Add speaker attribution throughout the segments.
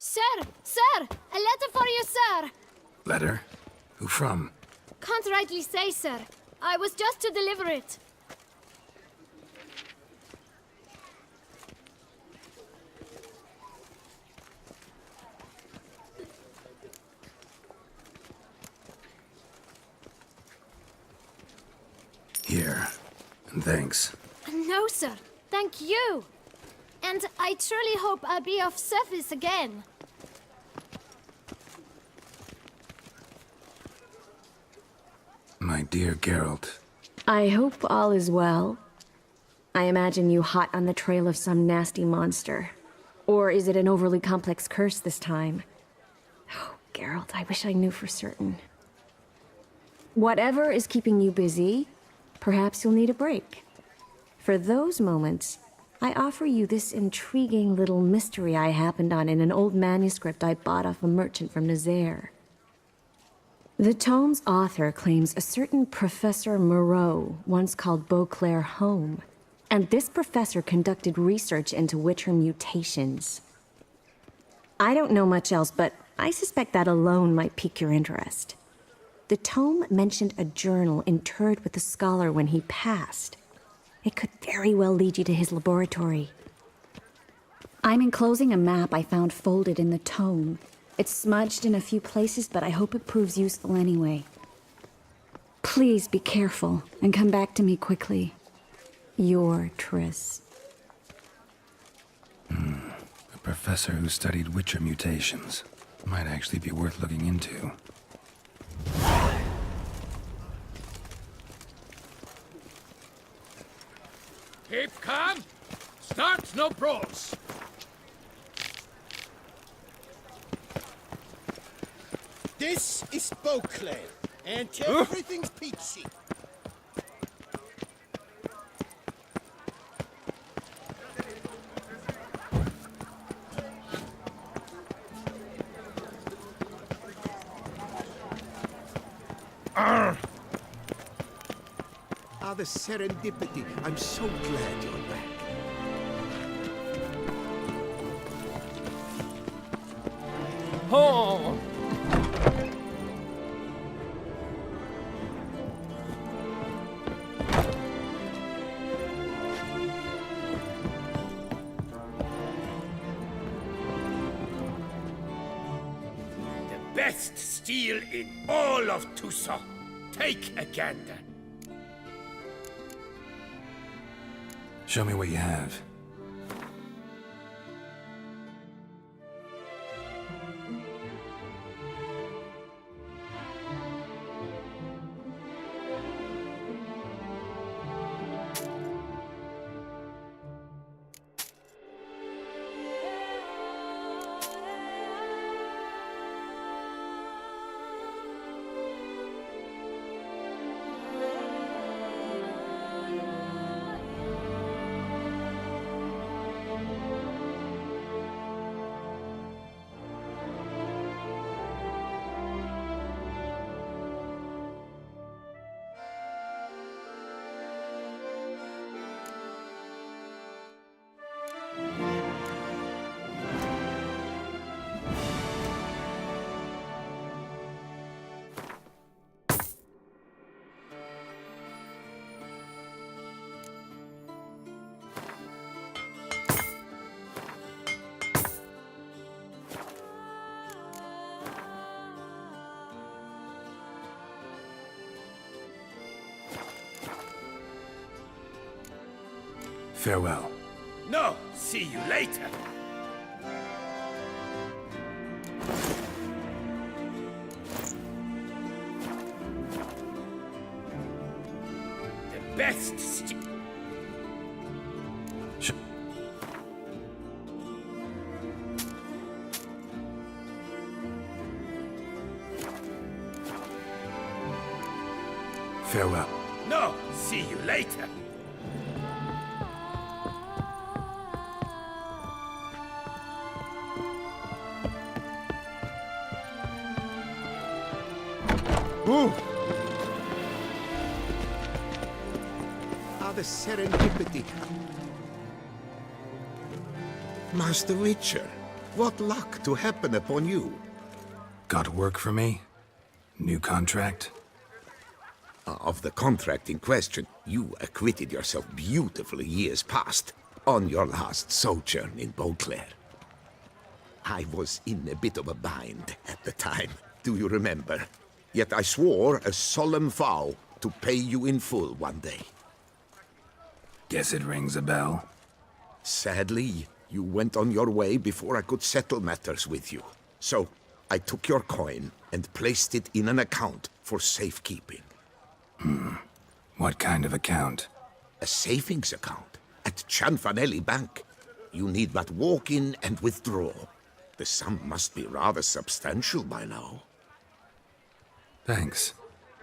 Speaker 1: Sir! Sir! A letter for you, sir!
Speaker 2: Letter? Who from?
Speaker 1: Can't rightly say, sir. I was just to deliver it.
Speaker 2: Here. And thanks.
Speaker 1: No, sir. Thank you. And I truly hope I'll be of service again.
Speaker 2: My dear Geralt.
Speaker 3: I hope all is well. I imagine you hot on the trail of some nasty monster. Or is it an overly complex curse this time? Oh, Geralt, I wish I knew for certain. Whatever is keeping you busy, perhaps you'll need a break. For those moments, I offer you this intriguing little mystery I happened on in an old manuscript I bought off a merchant from Nazaire. The tome's author claims a certain Professor Moreau once called Beauclair home, and this professor conducted research into Witcher mutations. I don't know much else, but I suspect that alone might pique your interest. The tome mentioned a journal interred with the scholar when he passed. It could very well lead you to his laboratory. I'm enclosing a map I found folded in the tome. It's smudged in a few places, but I hope it proves useful anyway. Please be careful and come back to me quickly. Your Triss.
Speaker 2: A professor who studied Witcher mutations. Might actually be worth looking into.
Speaker 4: Keep calm. Start no brawls.
Speaker 5: This is Beauclair, and everything's peachy. Ah, the serendipity. I'm so glad you're back.
Speaker 4: Oh! The best steel in all of Tucson. Take a gander.
Speaker 2: Show me what you have. Farewell.
Speaker 4: No, see you later. The best
Speaker 2: Sh Farewell.
Speaker 4: No, see you later.
Speaker 5: Ooh. Ah, the serendipity. Master Witcher, What luck to happen upon you.
Speaker 2: Got work for me? New contract?
Speaker 5: Of the contract in question, you acquitted yourself beautifully years past, on your last sojourn in Beauclair. I was in a bit of a bind at the time, do you remember? Yet I swore a solemn vow to pay you in full one day.
Speaker 2: Guess it rings a bell.
Speaker 5: Sadly, you went on your way before I could settle matters with you. So, I took your coin and placed it in an account for safekeeping.
Speaker 2: What kind of account?
Speaker 5: A savings account at Cianfanelli Bank. You need but walk in and withdraw. The sum must be rather substantial by now.
Speaker 2: Thanks.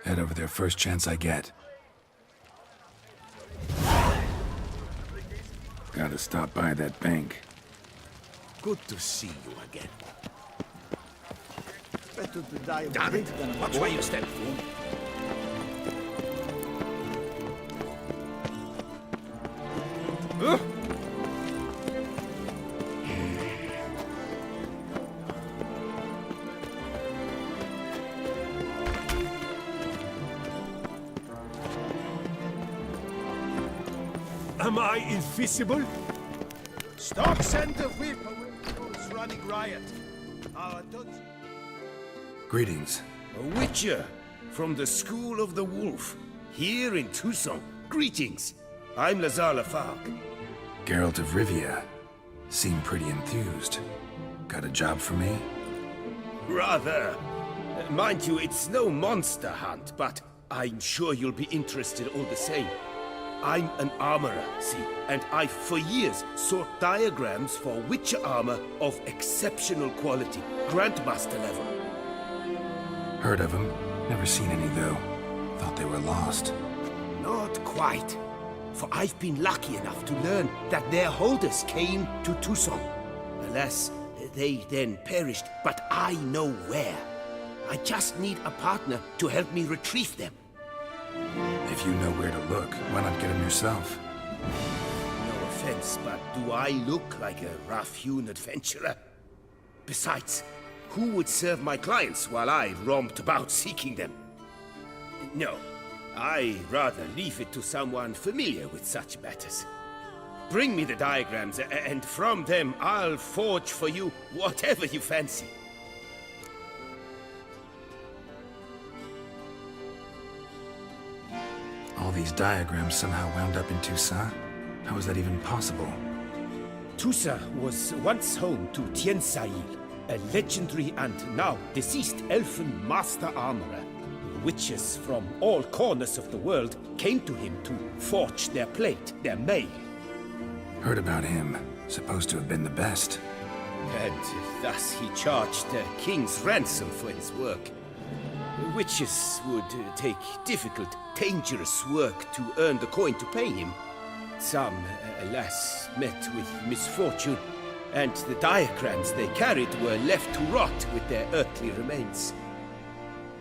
Speaker 2: Head over there first chance I get. Gotta stop by that bank.
Speaker 5: Good to see you again.
Speaker 6: Better to die of
Speaker 4: Damn
Speaker 6: drink
Speaker 4: it!
Speaker 6: than of
Speaker 4: Watch
Speaker 6: war.
Speaker 4: where you step, fool.
Speaker 7: Am I invisible?
Speaker 6: Stock send the whip away those running riot. Our Dutch...
Speaker 2: Greetings.
Speaker 4: A witcher from the School of the Wolf, here in Tucson. Greetings. I'm Lazar Lafargue.
Speaker 2: Geralt of Rivia. Seem pretty enthused. Got a job for me?
Speaker 4: Rather. Mind you, it's no monster hunt, but I'm sure you'll be interested all the same. I'm an armorer, see, and I've for years sought diagrams for witcher armor of exceptional quality, Grandmaster level.
Speaker 2: Heard of them. Never seen any, though. Thought they were lost.
Speaker 4: Not quite. For I've been lucky enough to learn that their holders came to Tucson. Alas, they then perished, but I know where. I just need a partner to help me retrieve them.
Speaker 2: If you know where to look, why not get them yourself?
Speaker 4: No offense, but do I look like a rough-hewn adventurer? Besides, who would serve my clients while I romped about seeking them? No, I rather leave it to someone familiar with such matters. Bring me the diagrams, and from them I'll forge for you whatever you fancy.
Speaker 2: All these diagrams somehow wound up in Tucson? How is that even possible?
Speaker 4: Tusa was once home to Tiensail, a legendary and now deceased elfin master armorer. Witches from all corners of the world came to him to forge their plate, their mail.
Speaker 2: Heard about him. Supposed to have been the best.
Speaker 4: And thus he charged the king's ransom for his work. Witches would take difficult, dangerous work to earn the coin to pay him. Some, alas, met with misfortune, and the diagrams they carried were left to rot with their earthly remains.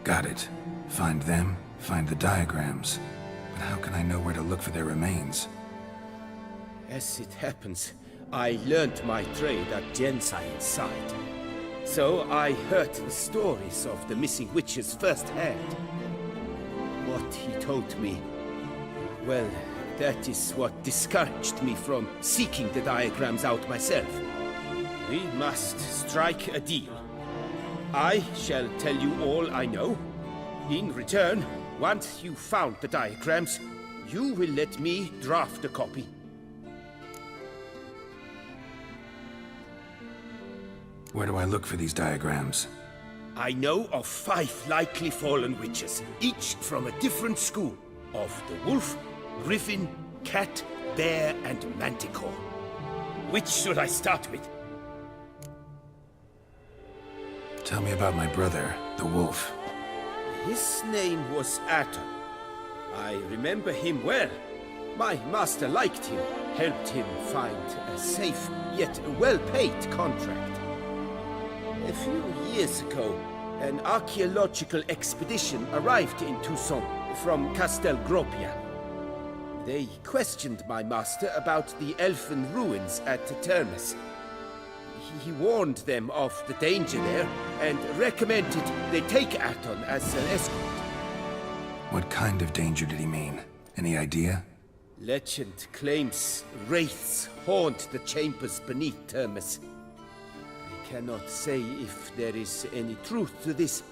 Speaker 2: Got it. Find them, find the diagrams. But how can I know where to look for their remains?
Speaker 4: As it happens, I learnt my trade at Jensine's side. So I heard the stories of the missing witches firsthand. What he told me, well, that is what discouraged me from seeking the diagrams out myself. We must strike a deal. I shall tell you all I know. In return, once you've found the diagrams, you will let me draft a copy.
Speaker 2: Where do I look for these diagrams?
Speaker 4: I know of 5 likely fallen witches, each from a different school of the wolf, griffin, cat, bear, and manticore. Which should I start with?
Speaker 2: Tell me about my brother, the wolf.
Speaker 4: His name was Atom. I remember him well. My master liked him, helped him find a safe, yet well-paid contract. A few years ago, an archaeological expedition arrived in Tucson from Castel Gropia. They questioned my master about the elfin ruins at Termes. he warned them of the danger there and recommended they take Aton as an escort.
Speaker 2: What kind of danger did he mean? Any idea?
Speaker 4: Legend claims wraiths haunt the chambers beneath Termus. I cannot say if there is any truth to this,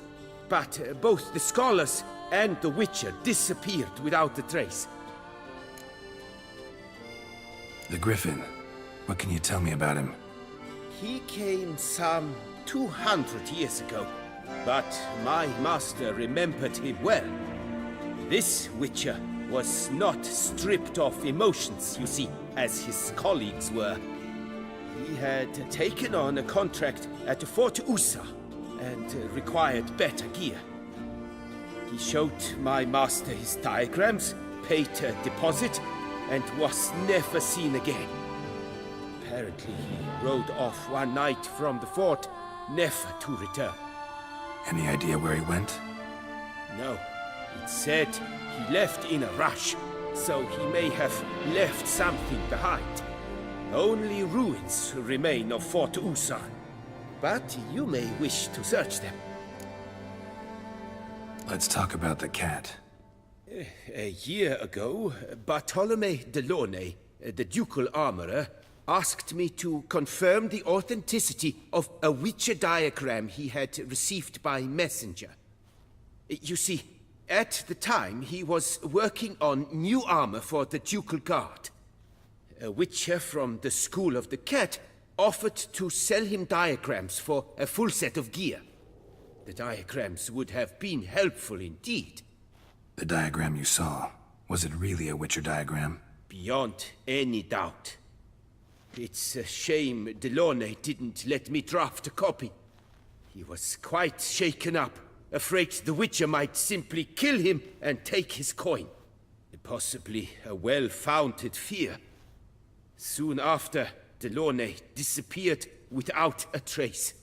Speaker 4: but both the scholars and the Witcher disappeared without a trace.
Speaker 2: The Griffin. What can you tell me about him?
Speaker 4: He came some 200 years ago, but my master remembered him well. This Witcher was not stripped of emotions, you see, as his colleagues were. He had taken on a contract at Fort Usa and required better gear. He showed my master his diagrams, paid a deposit, and was never seen again. Apparently, he rode off one night from the fort, never to return.
Speaker 2: Any idea where he went?
Speaker 4: No, it said he left in a rush, so he may have left something behind. Only ruins remain of Fort Usa, but you may wish to search them.
Speaker 2: Let's talk about the cat.
Speaker 4: A year ago, Bartolome Delaunay, the ducal armorer, asked me to confirm the authenticity of a Witcher diagram he had received by messenger. You see, at the time he was working on new armor for the ducal guard. A Witcher from the School of the Cat offered to sell him diagrams for a full set of gear. The diagrams would have been helpful indeed.
Speaker 2: The diagram you saw, was it really a Witcher diagram?
Speaker 4: Beyond any doubt. It's a shame Delaunay didn't let me draft a copy. He was quite shaken up, afraid the Witcher might simply kill him and take his coin. Possibly a well-founded fear. Soon after, Delaunay disappeared without a trace.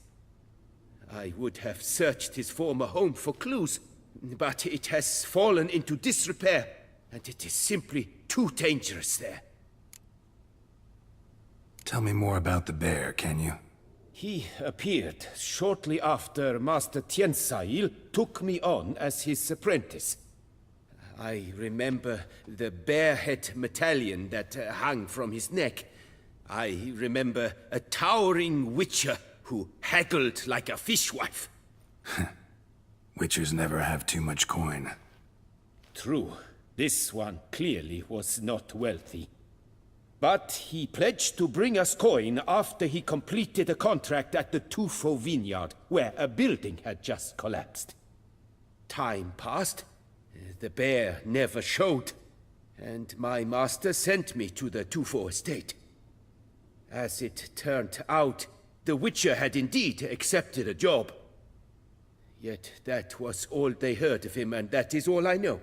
Speaker 4: I would have searched his former home for clues, but it has fallen into disrepair, and it is simply too dangerous there.
Speaker 2: Tell me more about the bear, can you?
Speaker 4: He appeared shortly after Master Tiensail took me on as his apprentice. I remember the bear-head medallion that hung from his neck. I remember a towering Witcher who haggled like a fishwife.
Speaker 2: Witchers never have too much coin.
Speaker 4: True, this one clearly was not wealthy. But he pledged to bring us coin after he completed a contract at the Tufo vineyard, where a building had just collapsed. Time passed. The bear never showed, and my master sent me to the Tufo estate. As it turned out, the Witcher had indeed accepted a job. Yet that was all they heard of him, and that is all I know.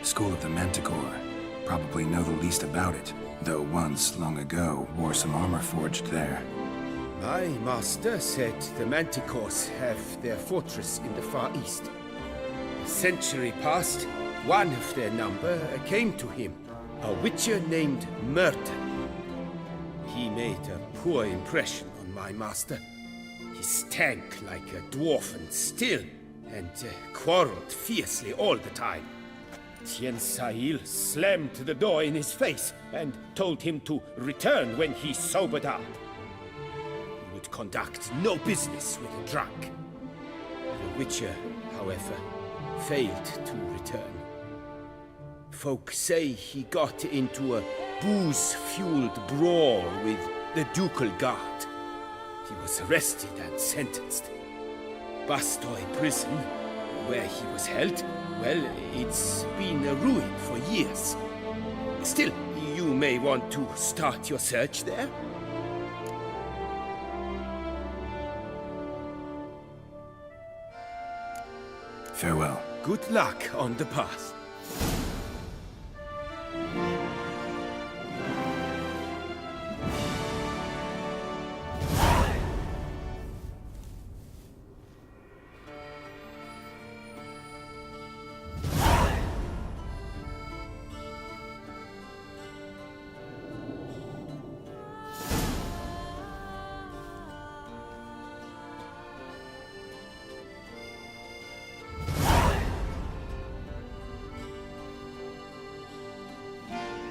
Speaker 2: School of the Manticore. Probably know the least about it, though once, long ago, wore some armor forged there.
Speaker 4: My master said the Manticores have their fortress in the Far East. A century passed, one of their number came to him, a Witcher named Merton. He made a poor impression on my master. He stank like a dwarfen still, and quarreled fiercely all the time. Tiensail slammed the door in his face and told him to return when he sobered up. He would conduct no business with a drunk. The Witcher, however, failed to return. Folk say he got into a booze-fueled brawl with the ducal guard. He was arrested and sentenced. Bastoy prison, where he was held, well, it's been a ruin for years. Still, you may want to start your search there.
Speaker 2: Farewell.
Speaker 4: Good luck on the path.